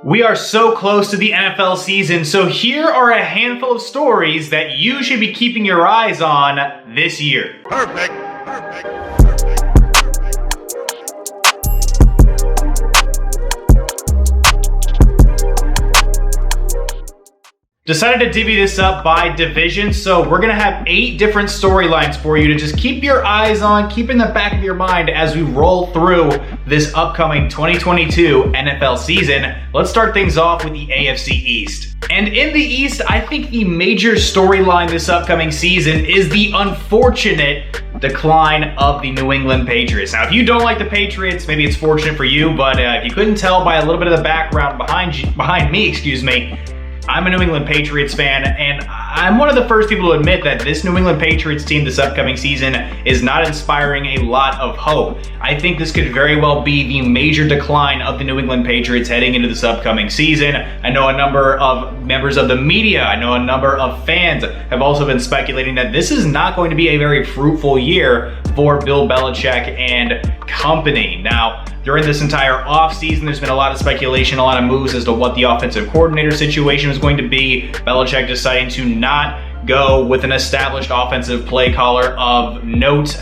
We are so close to the NFL season, so here are a handful of stories that you should be keeping your eyes on this year. Perfect. Decided to divvy this up by division, so we're going to have 8 different storylines for you to just keep your eyes on, keep in the back of your mind as we roll through this upcoming 2022 NFL season. Let's start things off with the AFC East. And in the East, I think the major storyline this upcoming season is the unfortunate decline of the New England Patriots. Now, if you don't like the Patriots, maybe it's fortunate for you, but if you couldn't tell by a little bit of the background behind me, I'm a New England Patriots fan, and I'm one of the first people to admit that this New England Patriots team this upcoming season is not inspiring a lot of hope. I think this could very well be the major decline of the New England Patriots heading into this upcoming season. I know a number of members of the media, I know a number of fans have also been speculating that this is not going to be a very fruitful year for Bill Belichick and company. Now, during this entire offseason, there's been a lot of speculation, a lot of moves as to what the offensive coordinator situation was going to be. Belichick deciding to not go with an established offensive play caller of note,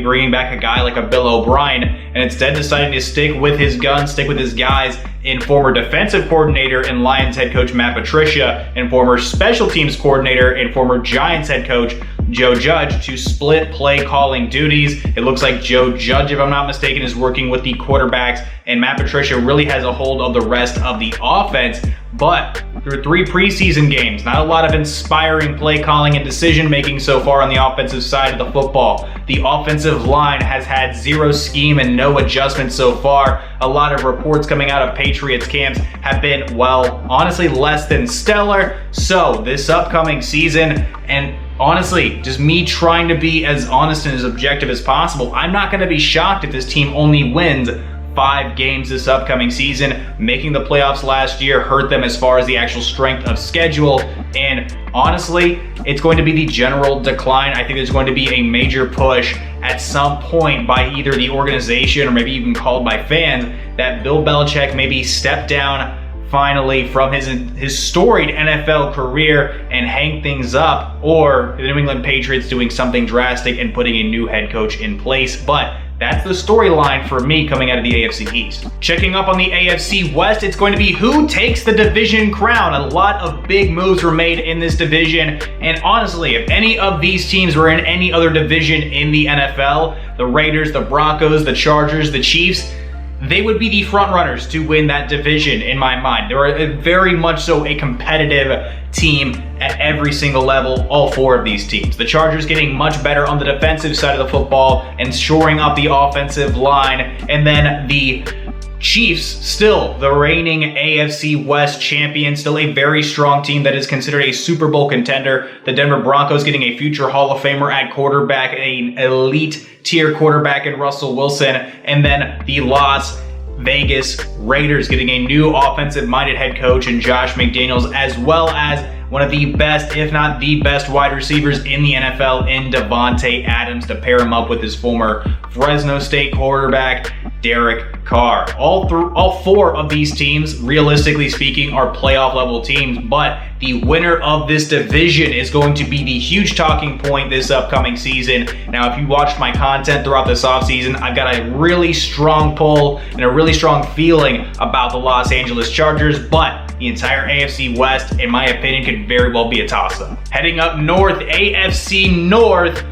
bringing back a guy like a Bill O'Brien, and instead deciding to stick with his guns, stick with his guys in former defensive coordinator and Lions head coach Matt Patricia and former special teams coordinator and former Giants head coach Joe Judge to split play calling duties. It looks like Joe Judge, if I'm not mistaken, is working with the quarterbacks, and Matt Patricia really has a hold of the rest of the offense. But through 3 preseason games, not a lot of inspiring play calling and decision making so far on the offensive side of the football. The offensive line has had 0 scheme and no adjustment so far. A lot of reports coming out of Patriots camps have been, well, honestly less than stellar. So this upcoming season, and honestly, just me trying to be as honest and as objective as possible, I'm not going to be shocked if this team only wins 5 games this upcoming season. Making the playoffs last year hurt them as far as the actual strength of schedule, and honestly, it's going to be the general decline. I think there's going to be a major push at some point by either the organization or maybe even called by fans that Bill Belichick maybe step down finally from his storied NFL career and hang things up, or the New England Patriots doing something drastic and putting a new head coach in place. But that's the storyline for me coming out of the AFC East. Checking up on the AFC West, it's going to be who takes the division crown. A lot of big moves were made in this division, and honestly, if any of these teams were in any other division in the NFL, the Raiders, the Broncos, the Chargers, the Chiefs, they would be the front runners to win that division in my mind. They are very much so a competitive team at every single level, all 4 of these teams. The Chargers getting much better on the defensive side of the football and shoring up the offensive line, and then the Chiefs, still the reigning AFC West champion, still a very strong team that is considered a Super Bowl contender. The Denver Broncos getting a future Hall of Famer at quarterback, an elite tier quarterback in Russell Wilson, and then the Las Vegas Raiders getting a new offensive-minded head coach in Josh McDaniels, as well as one of the best, if not the best, wide receivers in the NFL in Devontae Adams to pair him up with his former Fresno State quarterback, Derek Carr. All 4 of these teams, realistically speaking, are playoff level teams, but the winner of this division is going to be the huge talking point this upcoming season. Now, if you watched my content throughout this offseason, I've got a really strong pull and a really strong feeling about the Los Angeles Chargers, but the entire AFC West, in my opinion, could very well be a toss-up. Heading up north, AFC North.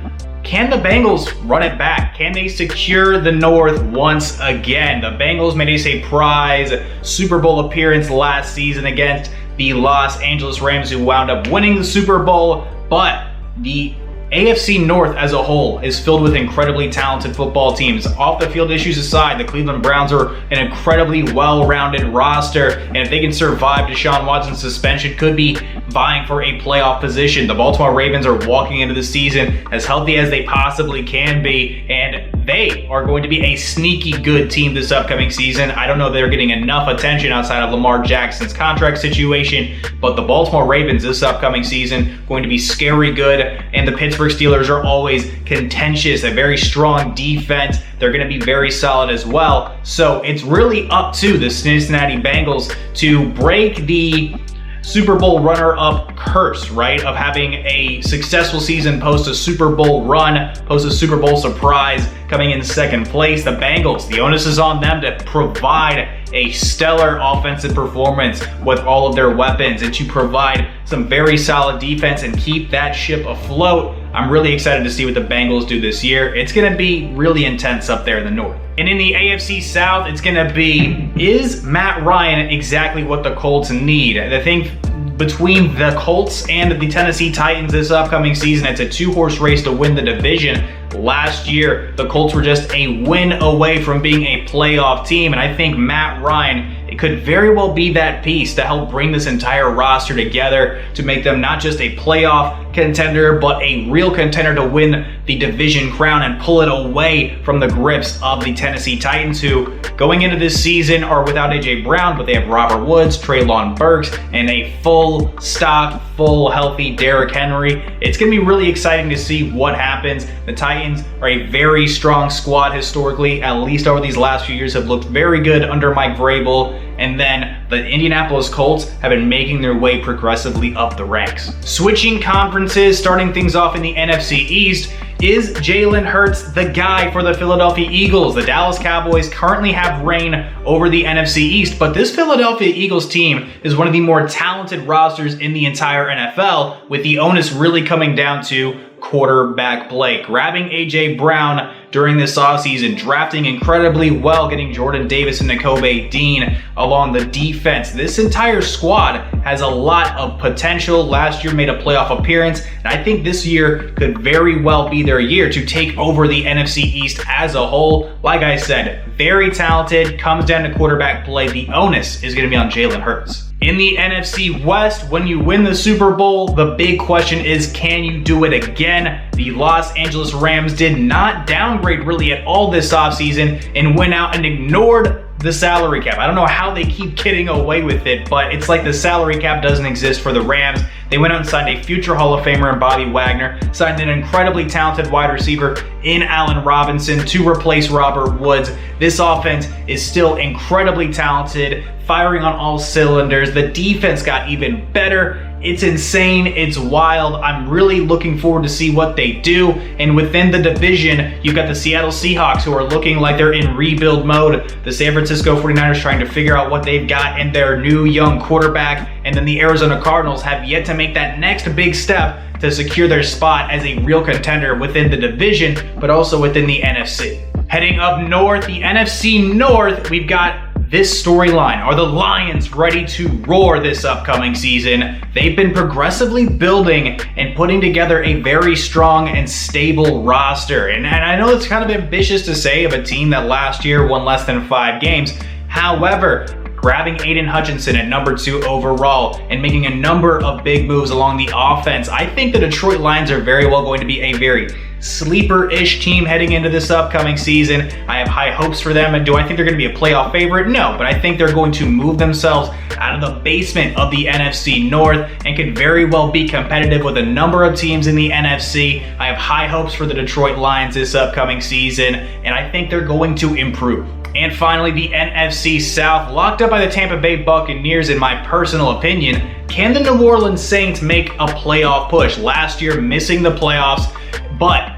Can the Bengals run it back? Can they secure the North once again? The Bengals made a surprise Super Bowl appearance last season against the Los Angeles Rams, who wound up winning the Super Bowl, but the AFC North as a whole is filled with incredibly talented football teams. Off the field issues aside, the Cleveland Browns are an incredibly well-rounded roster, and if they can survive Deshaun Watson's suspension, could be vying for a playoff position. The Baltimore Ravens are walking into the season as healthy as they possibly can be, and they are going to be a sneaky good team this upcoming season. I don't know if they're getting enough attention outside of Lamar Jackson's contract situation, but the Baltimore Ravens this upcoming season going to be scary good, and the Pittsburgh Steelers are always contentious, a very strong defense. They're going to be very solid as well. So it's really up to the Cincinnati Bengals to break the Super Bowl runner-up curse, right? Of having a successful season post a Super Bowl run, post a Super Bowl surprise, coming in second place. The Bengals, the onus is on them to provide a stellar offensive performance with all of their weapons and to provide some very solid defense and keep that ship afloat. I'm really excited to see what the Bengals do this year. It's going to be really intense up there in the North. And in the AFC South, it's going to be, is Matt Ryan exactly what the Colts need? The thing between the Colts and the Tennessee Titans this upcoming season, it's a two-horse race to win the division. Last year, the Colts were just a win away from being a playoff team, and I think Matt Ryan, it could very well be that piece to help bring this entire roster together to make them not just a playoff contender, but a real contender to win the division crown and pull it away from the grips of the Tennessee Titans, who going into this season are without A.J. Brown, but they have Robert Woods, Treylon Burks, and a full stock, full healthy Derrick Henry. It's going to be really exciting to see what happens. The Titans are a very strong squad historically, at least over these last few years, have looked very good under Mike Vrabel. And then the Indianapolis Colts have been making their way progressively up the ranks. Switching conferences, starting things off in the NFC East, is Jalen Hurts the guy for the Philadelphia Eagles? The Dallas Cowboys currently have reign over the NFC East, but this Philadelphia Eagles team is one of the more talented rosters in the entire NFL, with the onus really coming down to quarterback play. Grabbing A.J. Brown during this offseason, drafting incredibly well, getting Jordan Davis and Nakobe Dean along the defense. This entire squad has a lot of potential. Last year made a playoff appearance, and I think this year could very well be their year to take over the NFC East as a whole. Like I said, very talented, comes down to quarterback play. The onus is going to be on Jalen Hurts. In the NFC West, when you win the Super Bowl, the big question is, can you do it again? The Los Angeles Rams did not downgrade really at all this offseason and went out and ignored the salary cap. I don't know how they keep getting away with it, but it's like the salary cap doesn't exist for the Rams. They went out and signed a future Hall of Famer in Bobby Wagner, signed an incredibly talented wide receiver in Allen Robinson to replace Robert Woods. This offense is still incredibly talented, firing on all cylinders. The defense got even better. It's insane. It's wild. I'm really looking forward to see what they do. And within the division, you've got the Seattle Seahawks, who are looking like they're in rebuild mode. The San Francisco 49ers trying to figure out what they've got in their new young quarterback. And then the Arizona Cardinals have yet to make that next big step to secure their spot as a real contender within the division, but also within the NFC. Heading up north, the NFC North, we've got this storyline. Are the Lions ready to roar this upcoming season? They've been progressively building and putting together a very strong and stable roster. And I know it's kind of ambitious to say of a team that last year won less than 5 games. However, grabbing Aiden Hutchinson at number 2 overall and making a number of big moves along the offense, I think the Detroit Lions are very well going to be a very sleeper-ish team heading into this upcoming season. I have high hopes for them. And do I think they're going to be a playoff favorite? No, but I think they're going to move themselves out of the basement of the NFC North and could very well be competitive with a number of teams in the NFC. I have high hopes for the Detroit Lions this upcoming season, and I think they're going to improve. And finally, the NFC South, locked up by the Tampa Bay Buccaneers, in my personal opinion. Can the New Orleans Saints make a playoff push? Last year, missing the playoffs, but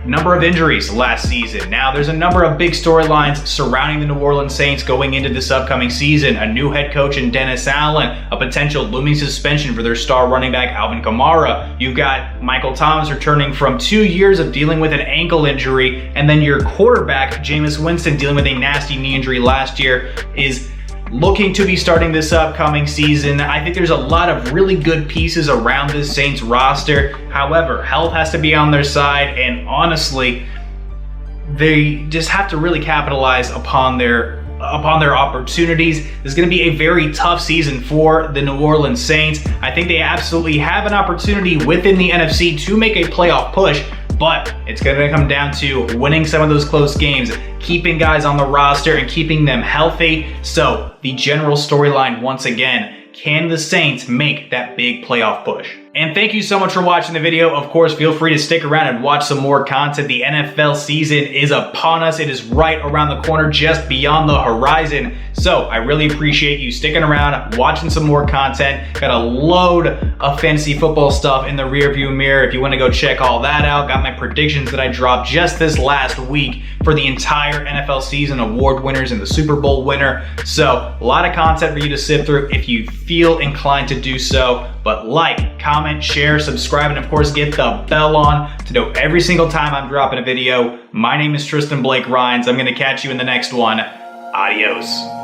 number of injuries last season. Now, there's a number of big storylines surrounding the New Orleans Saints going into this upcoming season. A new head coach in Dennis Allen, a potential looming suspension for their star running back Alvin Kamara. You've got Michael Thomas returning from 2 years of dealing with an ankle injury, and then your quarterback, Jameis Winston, dealing with a nasty knee injury last year, is looking to be starting this upcoming season. I think there's a lot of really good pieces around this Saints roster. However, health has to be on their side, and honestly, they just have to really capitalize upon their opportunities. This is going to be a very tough season for the New Orleans Saints. I think they absolutely have an opportunity within the NFC to make a playoff push, but it's going to come down to winning some of those close games, keeping guys on the roster and keeping them healthy. So the general storyline once again, can the Saints make that big playoff push? And thank you so much for watching the video. Of course, feel free to stick around and watch some more content. The NFL season is upon us. It is right around the corner, just beyond the horizon. So I really appreciate you sticking around, watching some more content. Got a load of fantasy football stuff in the rearview mirror if you want to go check all that out. Got my predictions that I dropped just this last week for the entire NFL season, award winners and the Super Bowl winner. So a lot of content for you to sift through if you feel inclined to do so. But like, comment, share, subscribe, and of course get the bell on to know every single time I'm dropping a video. My name is Tristan Blake Rines. I'm going to catch you in the next one. Adios.